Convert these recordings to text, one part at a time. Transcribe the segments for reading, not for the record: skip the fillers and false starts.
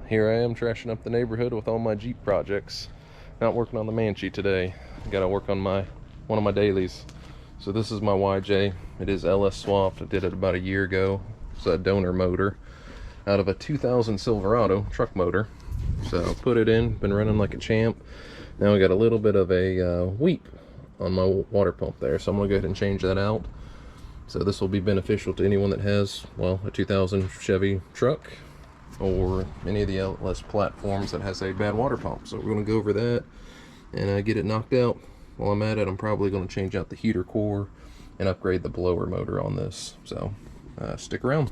Here I am trashing up the neighborhood with all my Jeep projects. Not working on the Manchi today. Gotta work on one of my dailies. So this is my YJ. It is LS swapped. I did it about a year ago. It's a donor motor out of a 2000 Silverado truck motor. So put it in, been running like a champ. Now we got a little bit of a weep on my water pump there, so I'm gonna go ahead and change that out. So this will be beneficial to anyone that has, well, a 2000 Chevy truck or any of the LS platforms that has a bad water pump. So we're going to go over that and get it knocked out. While I'm at it, I'm probably going to change out the heater core and upgrade the blower motor on this. So stick around.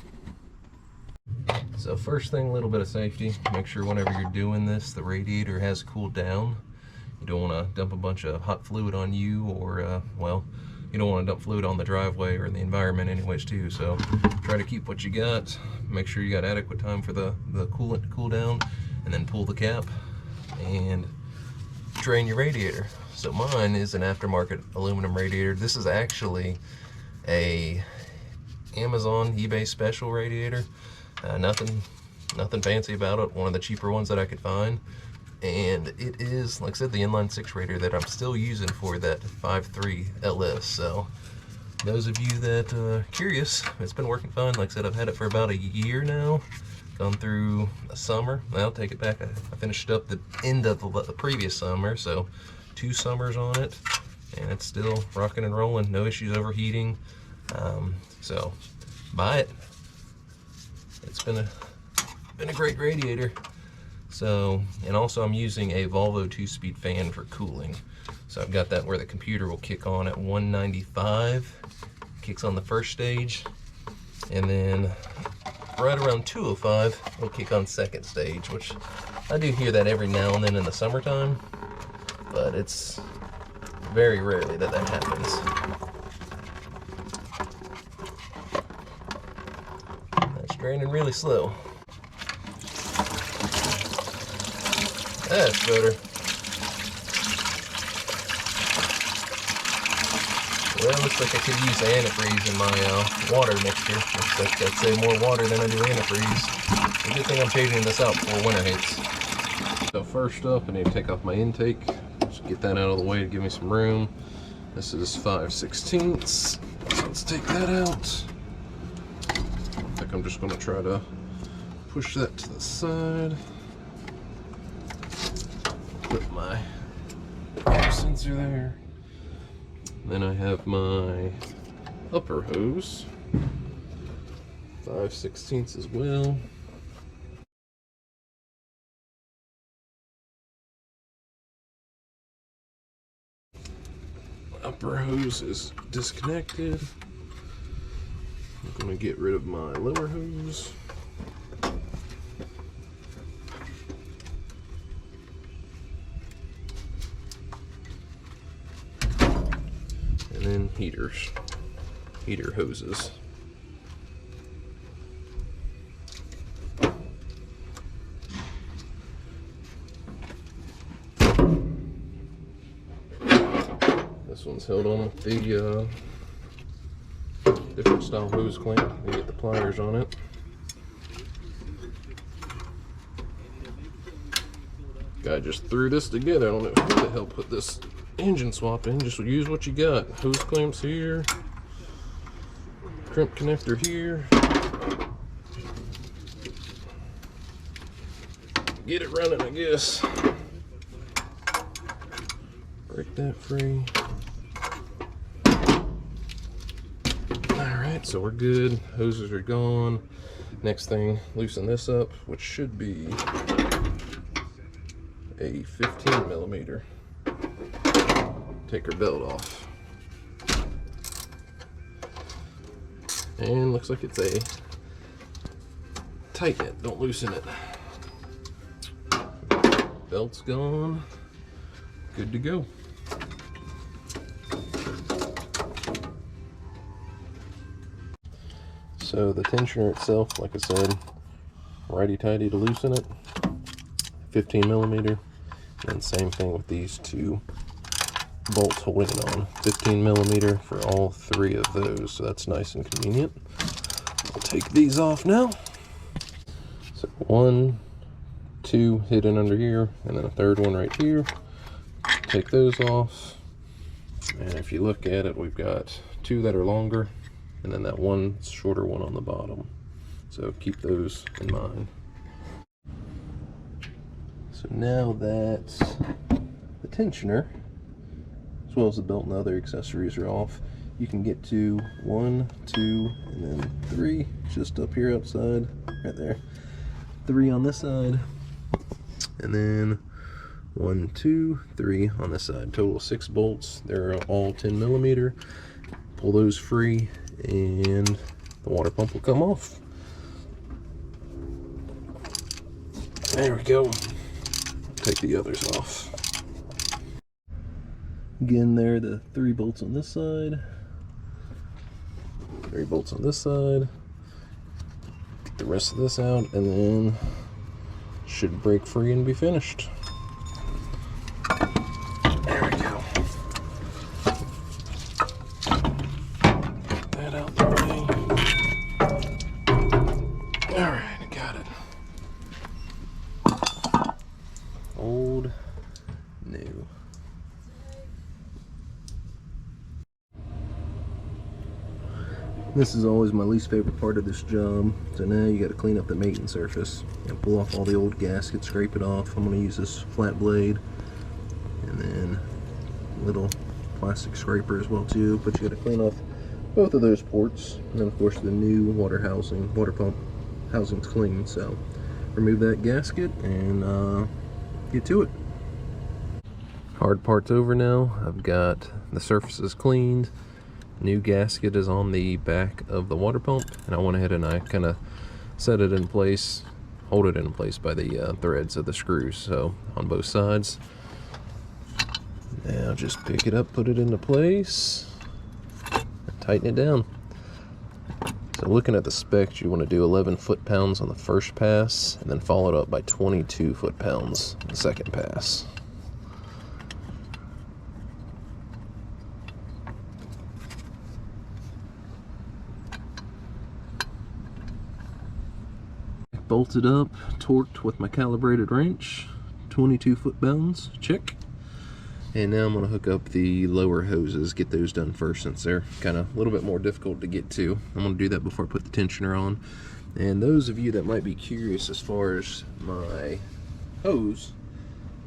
So first thing, a little bit of safety. Make sure whenever you're doing this, the radiator has cooled down. You don't want to dump a bunch of hot fluid on you, or well, you don't want to dump fluid on the driveway or in the environment anyways too. So try to keep what you got. Make sure you got adequate time for the coolant to cool down, and then pull the cap and drain your radiator. So mine is an aftermarket aluminum radiator. This is actually a Amazon eBay special radiator. Nothing fancy about it. One of the cheaper ones that I could find. And it is, like I said, the inline 6 radiator that I'm still using for that 5.3 LS. So those of you that are curious, it's been working fine. Like I said, I've had it for about a year now. Gone through a summer. I'll take it back. I finished up the end of the previous summer, so 2 summers on it, and it's still rocking and rolling. No issues overheating. So buy it. It's been a great radiator. So, and also I'm using a Volvo 2-speed fan for cooling. So I've got that where the computer will kick on at 195, kicks on the first stage, and then right around 205, it'll kick on second stage, which I do hear that every now and then in the summertime, but it's very rarely that happens. That's draining really slow. That's better. Well, looks like I could use antifreeze in my water mixture. Looks like I'd say more water than I do antifreeze. It's a good thing I'm changing this out before winter hits. So first up, I need to take off my intake. Just get that out of the way to give me some room. This is 5/16. So let's take that out. I think I'm just going to try to push that to the side. Put my air sensor there. Then I have my upper hose, 5/16 as well. Upper hose is disconnected. I'm going to get rid of my lower hose. And then heater hoses. This one's held on with the different style hose clamp. You get the pliers on it. Guy just threw this together. I don't know who the hell put this engine swap in. Just use what you got. Hose clamps here, crimp connector here. Get it running, I guess. Break that free. Alright, so we're good. Hoses are gone. Next thing, loosen this up, which should be a 15 millimeter. Take her belt off. And looks like it's a tighten it, don't loosen it. Belt's gone. Good to go. So the tensioner itself, like I said, righty-tighty to loosen it. 15 millimeter. And same thing with these 2 bolts holding it on. 15 millimeter for all 3 of those, so that's nice and convenient. I'll take these off now. So 1, two hidden under here, and then a third one right here. Take those off, and if you look at it, we've got two that are longer, and then that one shorter one on the bottom. So keep those in mind. So now that the tensioner, as well as the belt and the other accessories are off, you can get to 1, 2, and then 3, just up here outside, right there. 3 on this side, and then 1, 2, 3 on this side. Total 6 bolts. They're all 10 millimeter. Pull those free, and the water pump will come off. There we go. Take the others off. Again, there are the 3 bolts on this side, 3 bolts on this side. Get the rest of this out, and then should break free and be finished. There we go. Get that out the way. All right, got it. Old, new. This is always my least favorite part of this job. So now you got to clean up the mating surface and pull off all the old gaskets, scrape it off. I'm going to use this flat blade and then a little plastic scraper as well too. But you got to clean off both of those ports, and then of course the new water pump housing's clean. So remove that gasket and get to it. Hard part's over now. I've got the surfaces cleaned. New gasket is on the back of the water pump, and I went ahead and I kind of set it in place, hold it in place by the threads of the screws, so on both sides. Now just pick it up, put it into place, and tighten it down. So looking at the specs, you want to do 11 foot-pounds on the first pass, and then follow it up by 22 foot-pounds on the second pass. Bolted up, torqued with my calibrated wrench, 22 foot-pounds, check. And now I'm going to hook up the lower hoses, get those done first since they're kind of a little bit more difficult to get to. I'm going to do that before I put the tensioner on. And those of you that might be curious as far as my hose,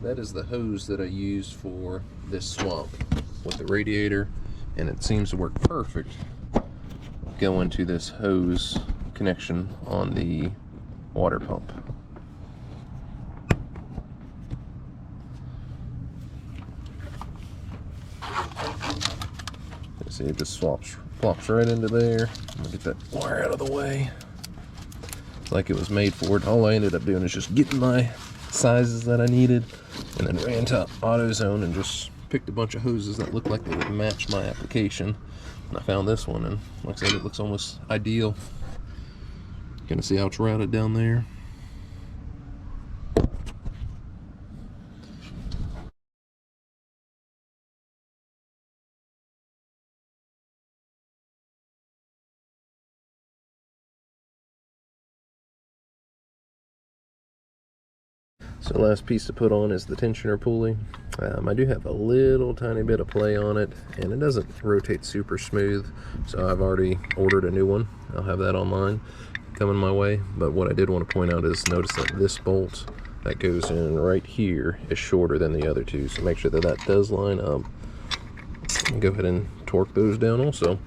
that is the hose that I use for this swap with the radiator, and it seems to work perfect going to this hose connection on the water pump. See, it just plops right into there. I'm gonna get that wire out of the way. It's like it was made for it. All I ended up doing is just getting my sizes that I needed, and then ran to AutoZone and just picked a bunch of hoses that looked like they would match my application. And I found this one, and like I said, it looks almost ideal. Gonna see how it's routed down there. So the last piece to put on is the tensioner pulley. I do have a little tiny bit of play on it, and it doesn't rotate super smooth, so I've already ordered a new one. I'll have that online coming my way. But what I did want to point out is notice that this bolt that goes in right here is shorter than the other two, so make sure that that does line up. And go ahead and torque those down also.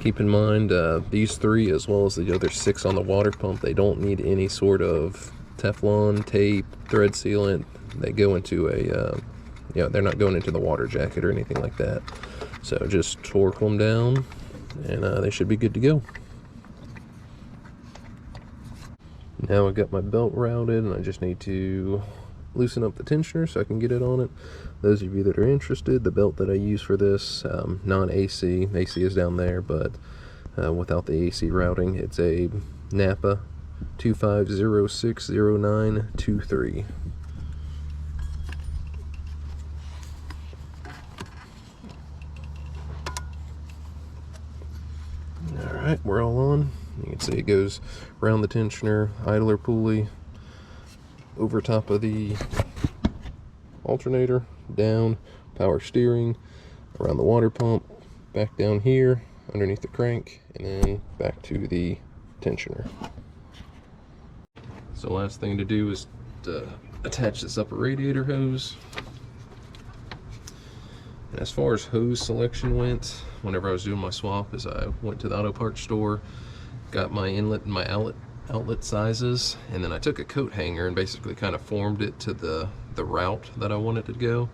Keep in mind these 3 as well as the other 6 on the water pump, they don't need any sort of Teflon, tape, thread sealant. They go into a they're not going into the water jacket or anything like that. So just torque them down, and they should be good to go. Now I've got my belt routed, and I just need to loosen up the tensioner so I can get it on it. Those of you that are interested, the belt that I use for this, non-AC, AC is down there, but without the AC routing, it's a Napa 25060923. Alright, we're all on. You can see it goes around the tensioner, idler pulley, over top of the alternator, down, power steering, around the water pump, back down here, underneath the crank, and then back to the tensioner. So last thing to do is to attach this upper radiator hose. And as far as hose selection went, whenever I was doing my swap, is I went to the auto parts store, got my inlet and my outlet sizes, and then I took a coat hanger and basically kind of formed it to the route that I wanted to go.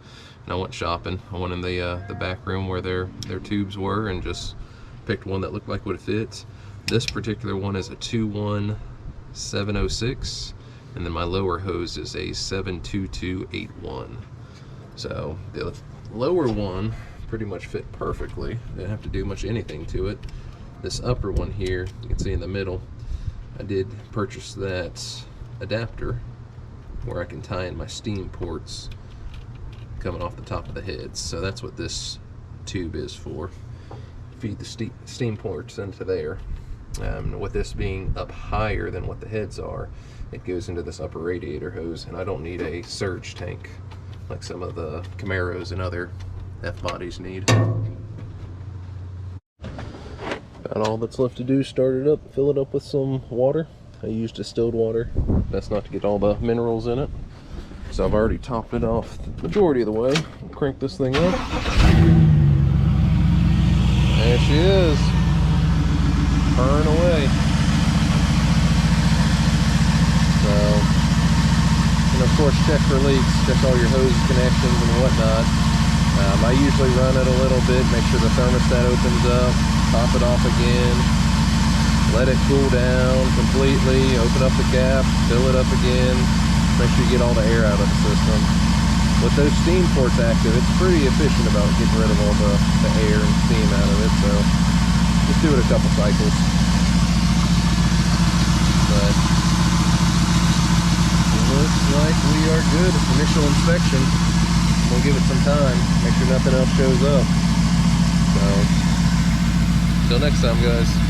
And I went shopping. I went in the back room where their tubes were and just picked one that looked like would fit. This particular one is a 21706, and then my lower hose is a 72281. So the lower one pretty much fit perfectly. Didn't have to do much anything to it. This upper one here, you can see in the middle, I did purchase that adapter where I can tie in my steam ports coming off the top of the heads. So that's what this tube is for. Feed the steam ports into there. With this being up higher than what the heads are, it goes into this upper radiator hose, and I don't need a surge tank like some of the Camaros and other F-bodies need. About all that's left to do is start it up, fill it up with some water. I used distilled water. That's not to get all the minerals in it. So I've already topped it off the majority of the way. Crank this thing up. There she is, purring away. So, and of course check for leaks, check all your hose connections and whatnot. I usually run it a little bit, make sure the thermostat opens up, top it off again, let it cool down completely, open up the cap, fill it up again, make sure you get all the air out of the system. With those steam ports active, it's pretty efficient about getting rid of all the air and steam out of it, so just do it a couple cycles. But it looks like we are good. Initial inspection. We'll give it some time, make sure nothing else shows up. So, until next time, guys.